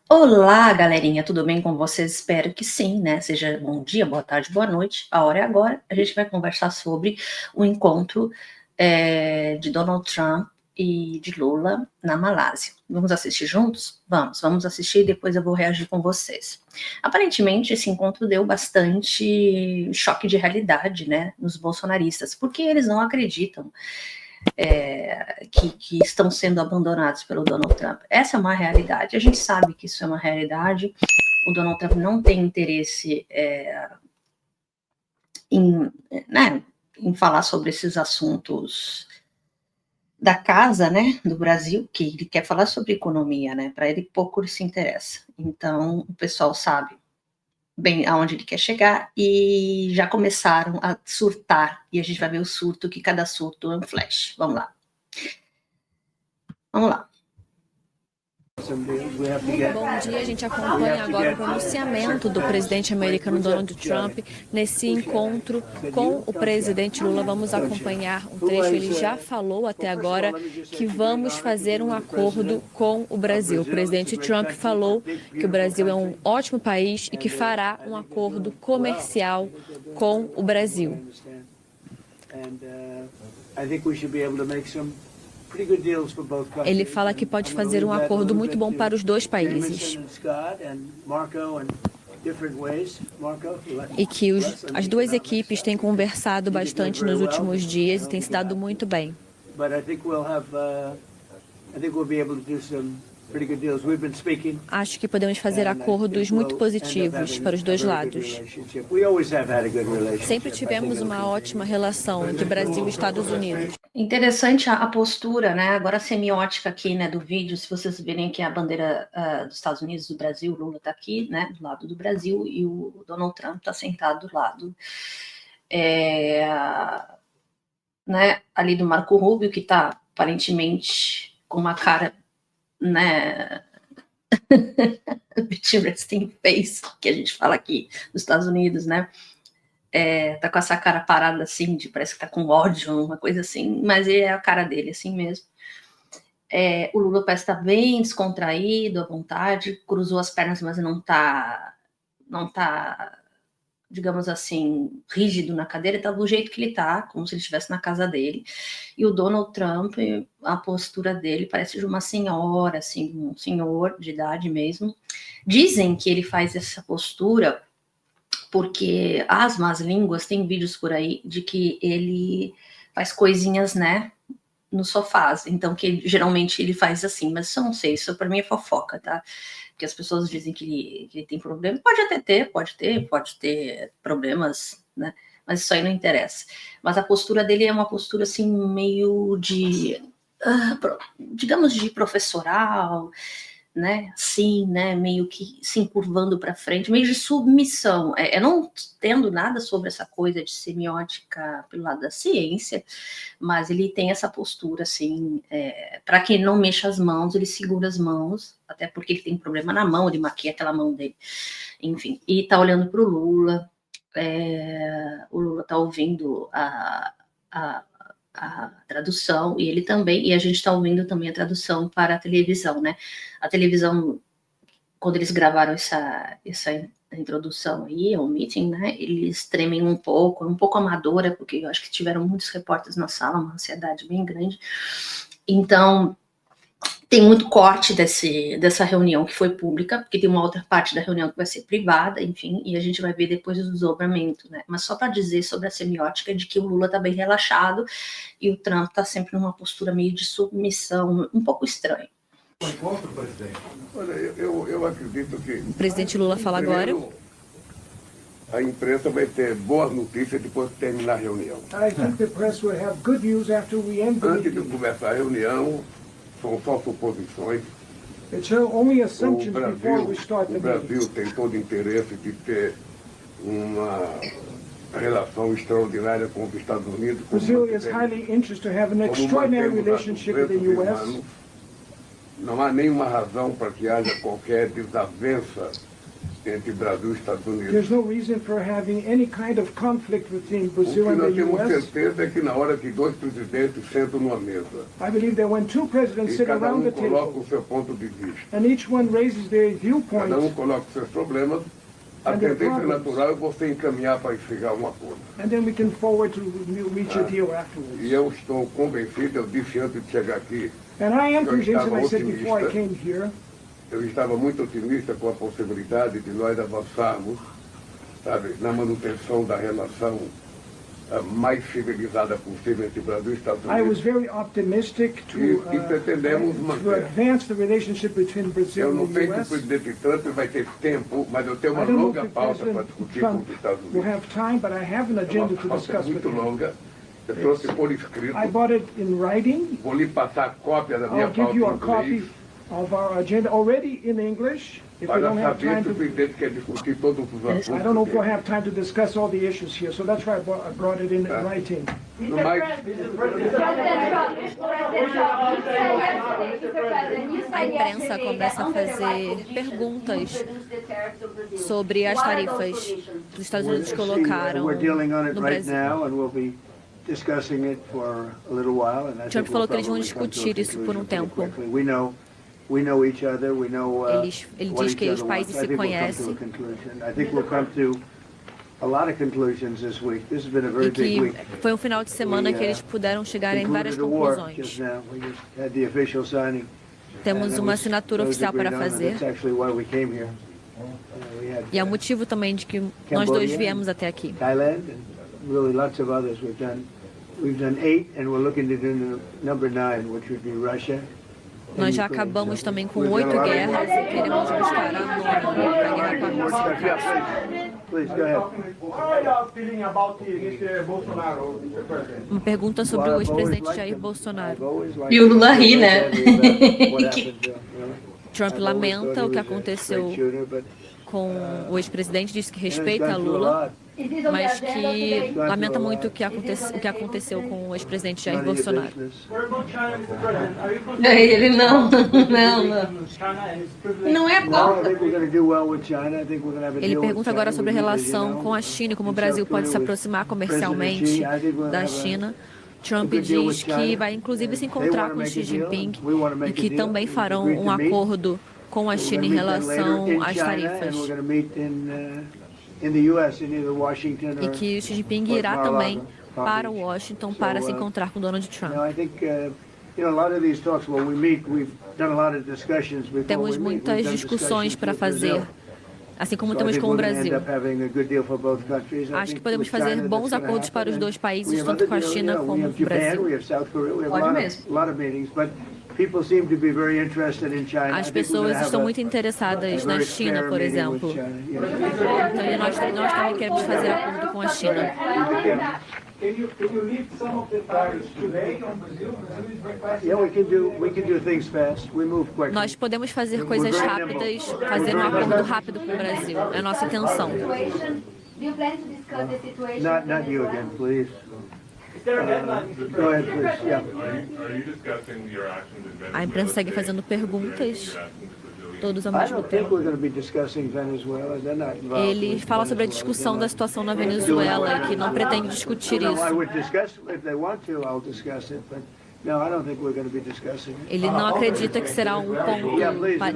Olá, galerinha, tudo bem com vocês? Espero que sim, né? Seja bom dia, boa tarde, boa noite. A hora é agora. A gente vai conversar sobre o encontro de Donald Trump e de Lula na Malásia. Vamos assistir juntos? Vamos assistir e depois eu vou reagir com vocês. Aparentemente, esse encontro deu bastante choque de realidade, né, nos bolsonaristas, porque eles não acreditam que estão sendo abandonados pelo Donald Trump. Essa é uma realidade, a gente sabe que isso é uma realidade. O Donald Trump não tem interesse em, né, em falar sobre esses assuntos da casa, né, do Brasil, que ele quer falar sobre economia, né, para ele pouco se interessa. Então, o pessoal sabe bem aonde ele quer chegar e já começaram a surtar, e a gente vai ver o surto, que cada surto é um flash. Vamos lá. Vamos lá. Bom dia, a gente acompanha agora o pronunciamento do presidente americano Donald Trump nesse encontro com o presidente Lula. Vamos acompanhar um trecho. Ele já falou até agora que vamos fazer um acordo com o Brasil. O presidente Trump falou que o Brasil é um ótimo país e que fará um acordo comercial com o Brasil. Ele fala que pode fazer um acordo muito bom para os dois países e que as duas equipes têm conversado bastante nos últimos dias e têm se dado muito bem. Acho que podemos fazer acordos muito positivos para os dois lados. Sempre tivemos uma ótima relação entre Brasil e Estados Unidos. Interessante a postura, né? Agora a semiótica aqui, né, do vídeo, se vocês verem que a bandeira dos Estados Unidos, do Brasil, o Lula está aqui, né, do lado do Brasil, e o Donald Trump está sentado do lado né, ali do Marco Rubio, que está aparentemente com uma cara, né, resting face, que a gente fala aqui nos Estados Unidos, né? Tá com essa cara parada assim, parece que tá com ódio, uma coisa assim, mas é a cara dele assim mesmo. O Lula parece estar bem descontraído, à vontade, cruzou as pernas, mas não tá, digamos assim, rígido na cadeira, tá do jeito que ele tá, como se ele estivesse na casa dele. E o Donald Trump, a postura dele parece de uma senhora, assim, um senhor de idade mesmo. Dizem que ele faz essa postura porque as más línguas, tem vídeos por aí de que ele faz coisinhas, né, no sofá, então que geralmente ele faz assim, mas isso eu não sei, isso para mim é fofoca, tá? Porque as pessoas dizem que ele tem problema, pode ter problemas, né? Mas isso aí não interessa. Mas a postura dele é uma postura assim meio de, digamos, de professoral, né, assim, né, meio que se encurvando para frente, meio de submissão. Eu não tendo nada sobre essa coisa de semiótica pelo lado da ciência, mas ele tem essa postura, assim, para que não mexa as mãos, ele segura as mãos, até porque ele tem problema na mão, ele maquia aquela mão dele, enfim, e tá olhando para o Lula tá ouvindo a tradução, e ele também, e a gente está ouvindo também a tradução para a televisão, né? A televisão, quando eles gravaram essa introdução aí, ao meeting, né? Eles tremem um pouco amadora, porque eu acho que tiveram muitos repórteres na sala, uma ansiedade bem grande. Então, tem muito corte dessa reunião que foi pública, porque tem uma outra parte da reunião que vai ser privada, enfim, e a gente vai ver depois o desdobramento, né? Mas só para dizer sobre a semiótica de que o Lula está bem relaxado e o Trump está sempre numa postura meio de submissão, um pouco estranho. Encontro, presidente. Olha, eu acredito que... O presidente Lula fala agora. A imprensa vai ter boas notícias depois que terminar a reunião. I think the press will have good news after we end the Antes de meeting. começar a reunião, são só suposições. It's only O assumptions before we start the Brasil meeting. tem todo o interesse de ter uma relação extraordinária com os Estados Unidos. Brazil is highly interested to have an extraordinary relationship with the U.S. Não há nenhuma razão para que haja qualquer desavença entre Brasil e Estados Unidos. There's no reason for having any kind of conflict between O que Brazil and nós the temos U.S. certeza é que na hora que dois presidentes sentam numa mesa I believe that when two presidents e sit cada around the coloca table o seu ponto de vista, and each one raises their cada viewpoint, coloca os seus problemas, a And their tendência problems. natural é você encaminhar para chegar a um acordo. and then we can forward to reach a deal afterwards. E eu estou convencido, eu disse antes de chegar aqui, And I am Eu convinced, and estava I said before I otimista. came here, eu estava muito otimista com a possibilidade de nós avançarmos, sabe, na manutenção da relação mais civilizada possível entre Brasil e Estados I was Unidos. very optimistic E pretendemos to manter. advance the relationship between Brazil Eu não and sei the se o U.S. presidente Trump vai ter tempo, mas eu tenho uma I don't know longa if the pauta para President discutir com Trump os Estados will Unidos. have time, but I have an É agenda uma to pauta discuss with muito him. longa. Eu trouxe por escrito. I bought it in writing. Vou lhe passar a cópia da minha I'll pauta give you em a copy inglês, of our agenda already in English. If we para don't have saber time se o to, presidente quer discutir todos os assuntos. I don't know if we'll dele. have time to discuss all the issues here, so that's why I brought it in writing. No mais, A imprensa começa a fazer perguntas sobre as tarifas que os Estados Unidos colocaram We're dealing on it no right Brasil. now, and we'll be discussing it for a little while. And I Trump think falou we'll que eles vão probably come to a discutir isso por um conclusion pretty tempo. quickly. We know each other. We know Ele what diz each que os other países wants. se I think we'll come to a conhecem conclusion. I think we'll come to a lot of conclusions this week. This has been a very e big que week. foi um final de semana que eles puderam chegar em várias Concluded a war conclusões. just now. We just had the official signing. Temos And it uma was- assinatura that was oficial para agreed on, and fazer That's actually why we came here. We had e é o motivo também de que nós dois viemos até aqui. Thailand and really lots of others. We've done 8, and we're looking to do number 9, which would be Russia. Nós já acabamos também com 8 guerras e queremos buscar a 9ª, a guerra com a Rússia. Please, go ahead. How are you feeling about Mr. Bolsonaro, Mr. President? Uma pergunta sobre Well, o I've always ex-presidente liked Jair him. Bolsonaro. I've always liked E o Lula him. ri, né? What happened to him, you know? Trump I've always lamenta thought o que he was a aconteceu great shooter, but com o ex-presidente, diz que he's respeita gone through a Lula, lot. mas que lamenta muito o que aconteceu com o ex-presidente Jair None of your Bolsonaro. business. What about China, Mr. President? Are you Ele não, não, China and its privilege? não é No, I pauta. think we're going to do well with China. I think we're going to have a Ele deal with pergunta agora China. sobre a We need, as you relação know, com a China e como o in Brasil South pode se Korea with aproximar President comercialmente Xi. I think we'll da have China. Trump a good deal with diz que China. vai inclusive se They encontrar wanna com make Xi a deal, Jinping and we wanna make e a que deal. também We've farão agreed um to meet. acordo com a We're China gonna em meet them relação later in às China, tarifas. and we're going to meet in the U.S. in either Washington E or que o Xi Jinping or irá Mar-a-Lago, também Palm para Beach. Washington para se So, encontrar com Donald Trump. I think a lot of these talks, when we meet, we've done a lot of discussions before Temos we meet. muitas We've done discussões discussions para with fazer, Brazil. assim como So I temos think com o we're gonna end Brasil. up having a good deal for both countries. I Acho think que podemos with fazer China, bons that's gonna acordos para os happen. dois And países, we have tanto other com a deals, China we como have com o Japan, Brasil. we have South Korea, we have Pode a mesmo. lot of meetings, but people seem to be very interested in China. I As think we're gonna pessoas have estão a muito interessadas na very China, fair por meeting exemplo. with China. Yes. Então, nós também queremos fazer acordo com a China. Can you lift some of the tariffs today on Brazil? Brazil is very fast. Yeah, we can do things fast. We move quickly. Nós podemos fazer coisas rápidas, fazer um acordo rápido com o Brasil. É a nossa intenção. Do you plan to discuss the situation? Not you again, please. Is there a deadline, Mr. Go ahead, President? please. Yeah. Are you discussing your actions in Venezuela? A imprensa segue fazendo perguntas, todos ao I mesmo don't think tempo. we're going to be discussing Venezuela. They're not involved. Ele with fala sobre a Venezuela. discussão da situação na Venezuela, que não pretende discutir No, I isso. would discuss if they want to. I'll discuss it, but no, I don't think we're going to be discussing it. Ele não acredita que será um ponto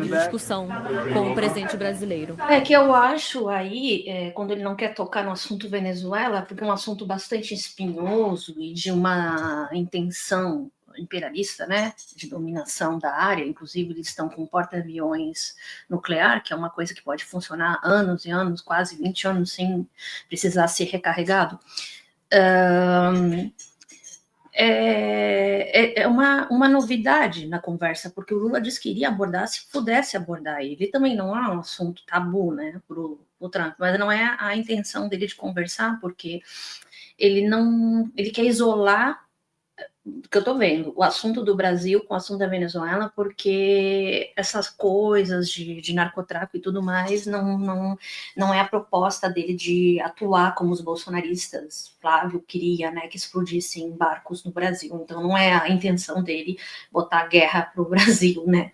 de discussão com o presidente brasileiro. É que eu acho aí, quando ele não quer tocar no assunto Venezuela, porque é um assunto bastante espinhoso e de uma intenção imperialista, né, de dominação da área. Inclusive eles estão com porta-aviões nuclear, que é uma coisa que pode funcionar anos e anos, quase 20 anos, sem precisar ser recarregado. É uma novidade na conversa, porque o Lula disse que iria abordar se pudesse abordar ele. Também não é um assunto tabu, né, para o Trump, mas não é a intenção dele de conversar, porque ele quer isolar, que eu tô vendo, o assunto do Brasil com o assunto da Venezuela, porque essas coisas de narcotráfico e tudo mais não é a proposta dele de atuar como os bolsonaristas, Flávio queria, né, que explodissem barcos no Brasil. Então não é a intenção dele botar guerra pro Brasil, né.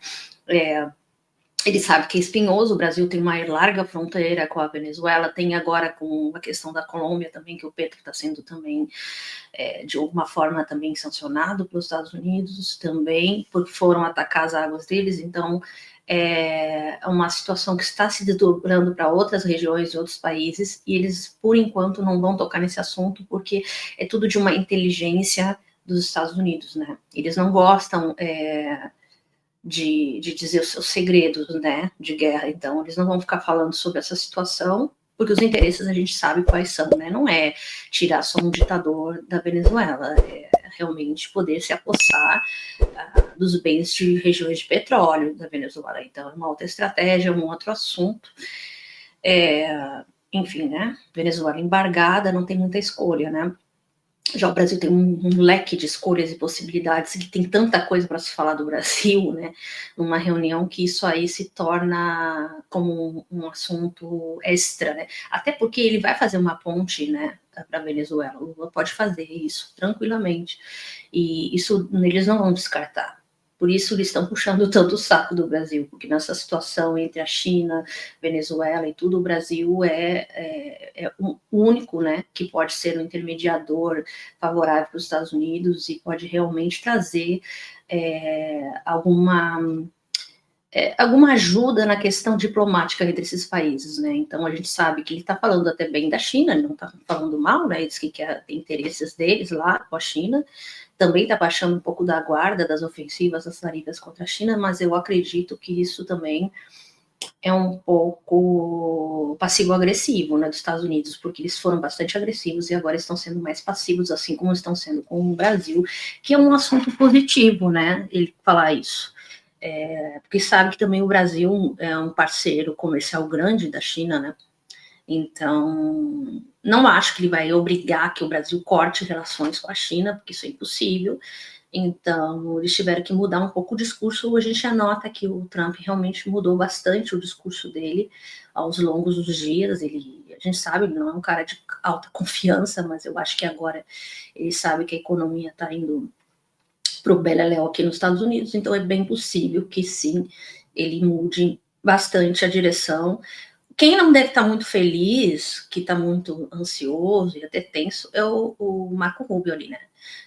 Ele sabe que é espinhoso, o Brasil tem uma larga fronteira com a Venezuela, tem agora com a questão da Colômbia também, que o Petro está sendo também, de alguma forma, também sancionado pelos Estados Unidos, também, porque foram atacar as águas deles, então é uma situação que está se desdobrando para outras regiões e outros países, e eles, por enquanto, não vão tocar nesse assunto, porque é tudo de uma inteligência dos Estados Unidos, né? Eles não gostam de dizer os seus segredos, né, de guerra, então eles não vão ficar falando sobre essa situação, porque os interesses a gente sabe quais são, né, não é tirar só um ditador da Venezuela, é realmente poder se apossar dos bens de regiões de petróleo da Venezuela, então é uma outra estratégia, um outro assunto, enfim, né, Venezuela embargada, não tem muita escolha, né. Já o Brasil tem um leque de escolhas e possibilidades, que tem tanta coisa para se falar do Brasil, né, numa reunião, que isso aí se torna como um assunto extra, né, até porque ele vai fazer uma ponte, né, para a Venezuela, o Lula pode fazer isso tranquilamente, e isso eles não vão descartar. Por isso eles estão puxando tanto o saco do Brasil, porque nessa situação entre a China, Venezuela e tudo, o Brasil é o único, né, que pode ser um intermediador favorável para os Estados Unidos e pode realmente trazer alguma ajuda na questão diplomática entre esses países, né? Então a gente sabe que ele está falando até bem da China, ele não está falando mal, né? Ele diz que quer ter interesses deles lá com a China, também está baixando um pouco da guarda das ofensivas das tarifas contra a China, mas eu acredito que isso também é um pouco passivo-agressivo, né, dos Estados Unidos, porque eles foram bastante agressivos e agora estão sendo mais passivos, assim como estão sendo com o Brasil, que é um assunto positivo, né, ele falar isso. Porque sabe que também o Brasil é um parceiro comercial grande da China, né, então não acho que ele vai obrigar que o Brasil corte relações com a China, porque isso é impossível. Então, eles tiveram que mudar um pouco o discurso. A gente já nota que o Trump realmente mudou bastante o discurso dele aos longos dos dias. A gente sabe, ele não é um cara de alta confiança, mas eu acho que agora ele sabe que a economia está indo para o beleléu aqui nos Estados Unidos, então é bem possível que sim, ele mude bastante a direção. Quem não deve estar muito feliz, que está muito ansioso e até tenso, é o Marco Rubio ali, né?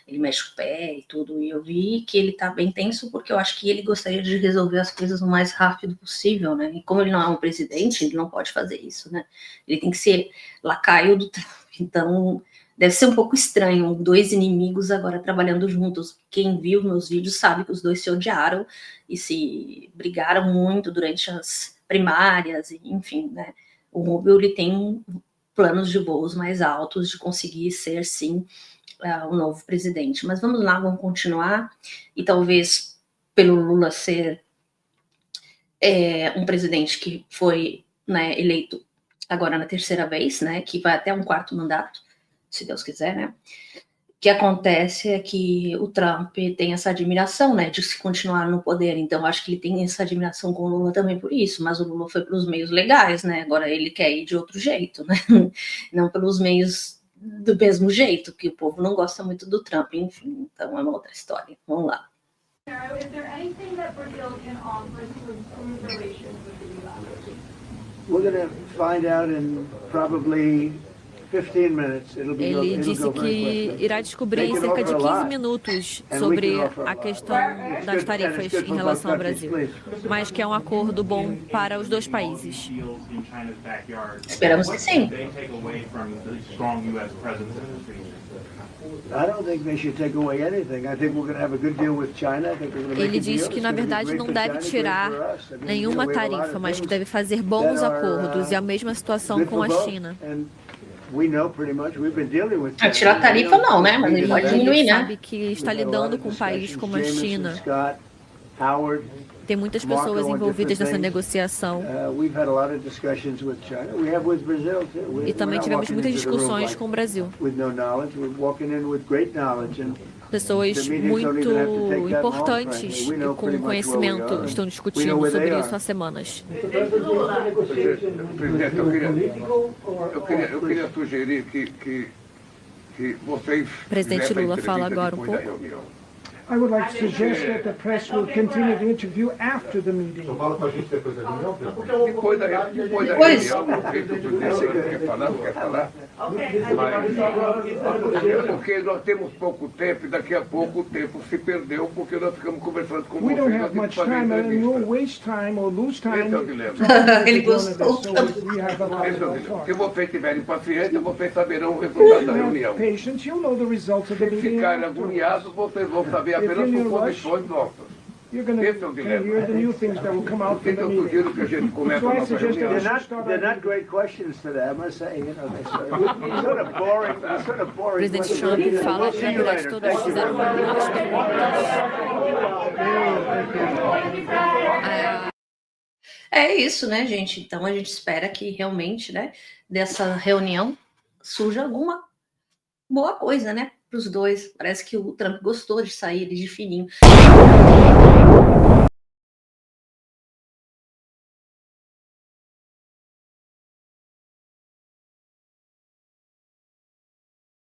Ele mexe o pé e tudo, e eu vi que ele está bem tenso, porque eu acho que ele gostaria de resolver as coisas o mais rápido possível, né? E como ele não é um presidente, ele não pode fazer isso, né? Ele tem que ser lacaio do Trump, então deve ser um pouco estranho, dois inimigos agora trabalhando juntos. Quem viu meus vídeos sabe que os dois se odiaram e se brigaram muito durante as primárias, enfim, né? O Rubio, ele tem planos de voos mais altos de conseguir ser, sim, o novo presidente. Mas vamos lá, vamos continuar. E talvez, pelo Lula ser um presidente que foi, né, eleito agora na terceira vez, né, que vai até um quarto mandato, se Deus quiser, né? O que acontece é que o Trump tem essa admiração, né, de se continuar no poder, então acho que ele tem essa admiração com o Lula também por isso, mas o Lula foi pelos meios legais, né, agora ele quer ir de outro jeito, né, não pelos meios do mesmo jeito, que o povo não gosta muito do Trump, enfim, então é uma outra história, vamos lá. Is there anything that Brazil can offer to improve relations with the U.S.? We're going to find out in probably 15 minutes. Ele disse que irá descobrir em cerca de 15 minutos sobre a questão das tarifas em relação ao Brasil, mas que é um acordo bom para os dois países. Esperamos que sim. Ele disse que, na verdade, não deve tirar nenhuma tarifa, mas que deve fazer bons acordos, e a mesma situação com a China. Tirar tarifa não, né? Mas ele pode diminuir, né? Sabe que está lidando com um país como a China. Tem muitas pessoas envolvidas nessa negociação. E também tivemos muitas discussões com o Brasil. Pessoas muito importantes e com conhecimento estão discutindo sobre isso há semanas. Presidente, eu queria sugerir que vocês... O presidente Lula fala agora um pouco. I would like to suggest that the press will continue the interview after the meeting. Depois da reunião, não sei se o presidente quer falar, não quer falar. É porque nós temos pouco tempo e daqui a pouco o tempo se perdeu porque nós ficamos conversando com We don't vocês. have much time, and we'll waste time or lose time. Esse é o dilema. Ele gostou So we have a lot Esse é o of dilema. talk. Se vocês tiverem paciência, vocês saberão o If resultado you da have reunião. patience, you'll know the results of the Se meeting. ficarem agoniados, vocês vão saber apenas suposições nossas. You're going Esse é to o dilema. hear the new things that will come out from the Então eu meeting. sugiro que a gente comece So a I nossa suggest reunião. that They're not great questions today, I must say. You know, they're sort of boring. They're sort of O boring presidente questions. Trump fala We'll que see na you verdade later. todos Thank you fizeram very much. muitas perguntas. É isso, né, gente? Então a gente espera que realmente, né, dessa reunião surja alguma boa coisa, né, para os dois. Parece que o Trump gostou de sair de fininho.